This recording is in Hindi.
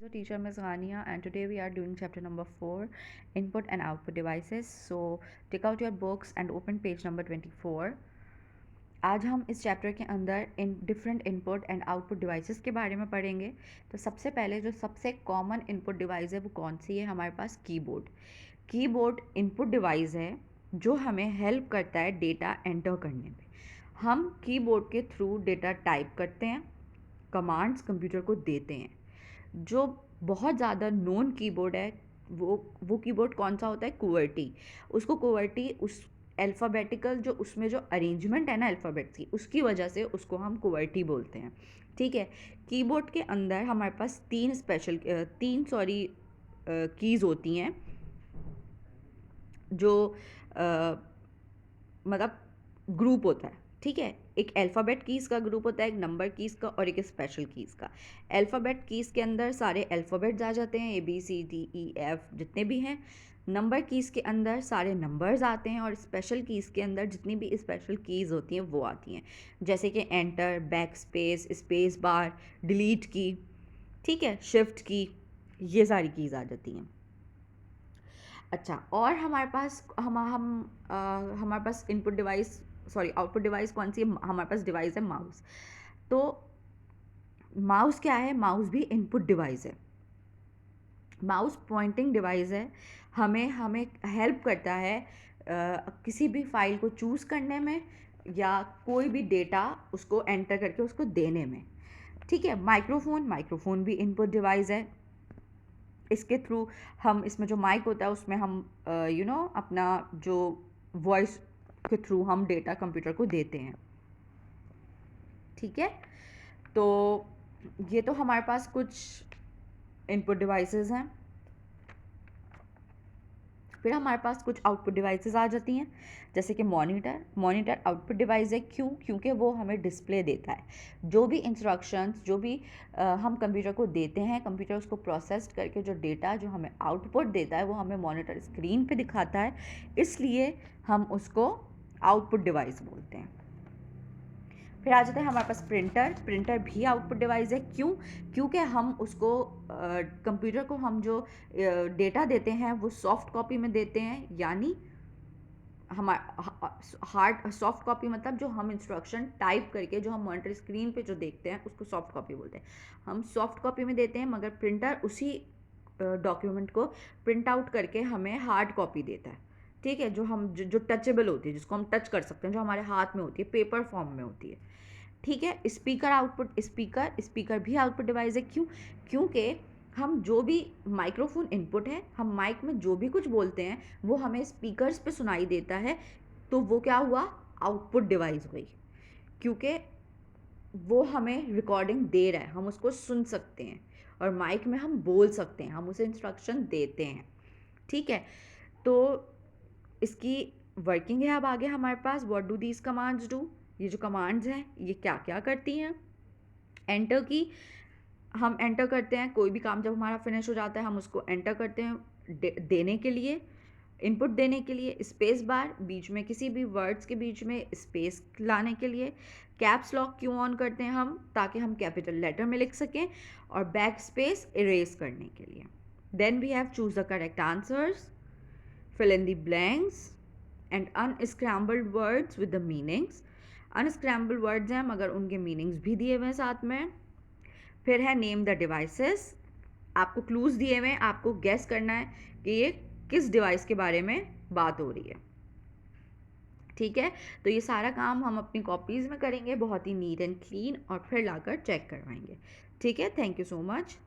So teacher Ms. Ghania, and today we are doing chapter number 4, input and output devices. So take out your books and open page number 24. आज हम इस चैप्टर के अंदर in different input and output devices के बारे में पढ़ेंगे। तो सबसे पहले जो सबसे कॉमन इनपुट डिवाइस है वो कौन सी है? हमारे पास कीबोर्ड। कीबोर्ड इनपुट डिवाइस है जो हमें हेल्प करता है डेटा एंटर करने में। हम कीबोर्ड के थ्रू डेटा टाइप करते हैं, कमांड्स कंप्यूटर को देते हैं। जो बहुत ज़्यादा नोन कीबोर्ड है वो कीबोर्ड कौन सा होता है? कुवर्टी। उसको कुवर्टी उस अल्फ़ाबेटिकल जो उसमें जो अरेंजमेंट है ना अल्फ़ाबेट्स की, उसकी वजह से उसको हम कुवर्टी बोलते हैं। ठीक है। कीबोर्ड के अंदर हमारे पास तीन कीज़ होती हैं जो मतलब ग्रुप होता है। ठीक है। एक अल्फ़ाबेट कीज़ का ग्रुप होता है, एक नंबर कीज़ का और एक स्पेशल कीज़ का। अल्फ़ाबेट कीज़ के अंदर सारे अल्फ़ाबेट्स आ जाते हैं, ABCDEF जितने भी हैं। नंबर कीज़ के अंदर सारे नंबर्स आते हैं और स्पेशल कीज़ के अंदर जितनी भी स्पेशल कीज़ होती हैं वो आती हैं, जैसे कि enter, back space, space bar, delete की, ठीक है, शिफ्ट की, ये सारी कीज़ आ जाती हैं। अच्छा, और हमारे पास हमारे पास आउटपुट डिवाइस कौन सी है? हमारे पास डिवाइस है माउस। तो माउस क्या है? माउस भी इनपुट डिवाइस है। माउस पॉइंटिंग डिवाइस है। हमें हमें हेल्प करता है किसी भी फाइल को चूज़ करने में या कोई भी डेटा उसको एंटर करके उसको देने में। ठीक है। माइक्रोफोन भी इनपुट डिवाइस है। इसके थ्रू हम इसमें जो माइक होता है उसमें हम अपना जो वॉइस के थ्रू हम डेटा कंप्यूटर को देते हैं। ठीक है। तो ये तो हमारे पास कुछ इनपुट डिवाइसेस हैं। फिर हमारे पास कुछ आउटपुट डिवाइसेस आ जाती हैं, जैसे कि मॉनिटर आउटपुट डिवाइस है। क्यों? क्योंकि वो हमें डिस्प्ले देता है। जो भी इंस्ट्रक्शंस हम कंप्यूटर को देते हैं, कंप्यूटर उसको प्रोसेस करके जो डेटा जो हमें आउटपुट देता है वो हमें मॉनिटर स्क्रीन पे दिखाता है, इसलिए हम उसको आउटपुट डिवाइस बोलते हैं। फिर आ जाते हैं हमारे पास प्रिंटर भी आउटपुट डिवाइस है। क्यों? क्योंकि हम उसको कंप्यूटर को हम जो डेटा देते हैं वो सॉफ्ट कॉपी में देते हैं, यानी हार्ड सॉफ्ट कॉपी मतलब जो हम इंस्ट्रक्शन टाइप करके जो हम मॉनिटर स्क्रीन पे जो देखते हैं उसको सॉफ्ट कॉपी बोलते हैं। हम सॉफ्ट कॉपी में देते हैं, मगर प्रिंटर उसी डॉक्यूमेंट को प्रिंट आउट करके हमें हार्ड कॉपी देता है। ठीक है। जो टचेबल होती है, जिसको हम टच कर सकते हैं, जो हमारे हाथ में होती है, पेपर फॉर्म में होती है। ठीक है। स्पीकर भी आउटपुट डिवाइस है। क्यों? क्योंकि हम जो भी माइक्रोफोन इनपुट है, हम माइक में जो भी कुछ बोलते हैं वो हमें स्पीकर्स पे सुनाई देता है, तो वो क्या हुआ? आउटपुट डिवाइस हुई, क्योंकि वो हमें रिकॉर्डिंग दे रहा है, हम उसको सुन सकते हैं और माइक में हम बोल सकते हैं, हम उसे इंस्ट्रक्शन देते हैं। ठीक है। तो इसकी वर्किंग है। अब आगे हमारे पास what do these commands do. ये जो कमांड्स हैं ये क्या क्या करती हैं? एंटर की हम एंटर करते हैं, कोई भी काम जब हमारा फिनिश हो जाता है हम उसको एंटर करते हैं देने के लिए, इनपुट देने के लिए। स्पेस बार बीच में किसी भी वर्ड्स के बीच में स्पेस लाने के लिए। कैप्स लॉक क्यों ऑन करते हैं हम? ताकि हम कैपिटल लेटर में लिख सकें। और बैक स्पेस इरेज करने के लिए। Then we have choose the correct answers, fill in the blanks and unscrambled words with the meanings. unscrambled words हैं मगर उनके मीनिंग्स भी दिए हुए हैं साथ में। फिर है नेम द डिवाइसेस। आपको क्लूज दिए हुए हैं, आपको गेस करना है कि ये किस डिवाइस के बारे में बात हो रही है। ठीक है। तो ये सारा काम हम अपनी कॉपीज़ में करेंगे, बहुत ही नीट एंड क्लीन, और फिर लाकर चेक करवाएंगे। ठीक है। Thank you so much.